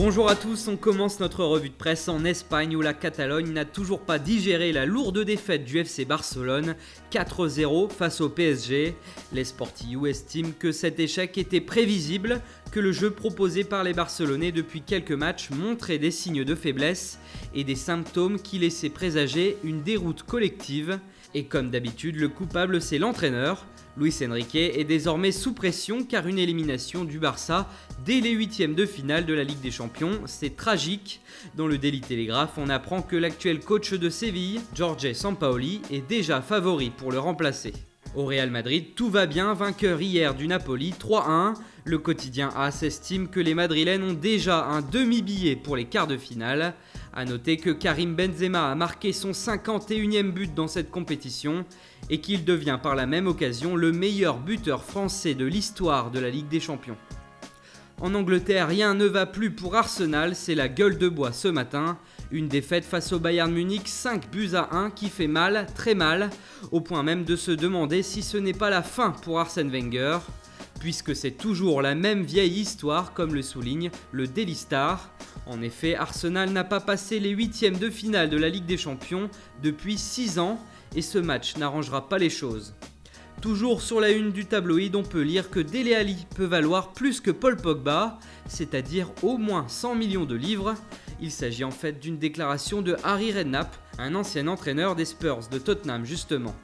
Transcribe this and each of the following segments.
Bonjour à tous, on commence notre revue de presse en Espagne où la Catalogne n'a toujours pas digéré la lourde défaite du FC Barcelone 4-0 face au PSG. Les Sportillos estiment que cet échec était prévisible, que le jeu proposé par les Barcelonais depuis quelques matchs montrait des signes de faiblesse et des symptômes qui laissaient présager une déroute collective. Et comme d'habitude, le coupable c'est l'entraîneur. Luis Enrique est désormais sous pression car une élimination du Barça dès les huitièmes de finale de la Ligue des Champions, c'est tragique. Dans le Daily Telegraph, on apprend que l'actuel coach de Séville, Jorge Sampaoli, est déjà favori pour le remplacer. Au Real Madrid, tout va bien, vainqueur hier du Napoli 3-1. Le quotidien AS estime que les Madrilènes ont déjà un demi-billet pour les quarts de finale. A noter que Karim Benzema a marqué son 51e but dans cette compétition et qu'il devient par la même occasion le meilleur buteur français de l'histoire de la Ligue des Champions. En Angleterre, rien ne va plus pour Arsenal, c'est la gueule de bois ce matin. Une défaite face au Bayern Munich, 5-1 qui fait mal, très mal, au point même de se demander si ce n'est pas la fin pour Arsène Wenger, puisque c'est toujours la même vieille histoire comme le souligne le Daily Star. En effet, Arsenal n'a pas passé les huitièmes de finale de la Ligue des Champions depuis 6 ans et ce match n'arrangera pas les choses. Toujours sur la une du tabloïd, on peut lire que Dele Alli peut valoir plus que Paul Pogba, c'est-à-dire au moins 100 millions de livres. Il s'agit en fait d'une déclaration de Harry Redknapp, un ancien entraîneur des Spurs de Tottenham justement.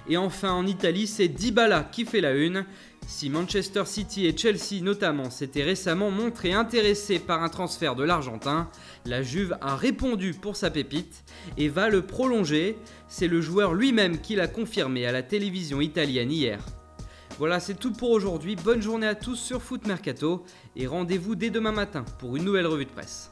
Et enfin en Italie, c'est Dybala qui fait la une. Si Manchester City et Chelsea notamment s'étaient récemment montrés intéressés par un transfert de l'Argentin, la Juve a répondu pour sa pépite et va le prolonger. C'est le joueur lui-même qui l'a confirmé à la télévision italienne hier. Voilà, c'est tout pour aujourd'hui. Bonne journée à tous sur Foot Mercato et rendez-vous dès demain matin pour une nouvelle revue de presse.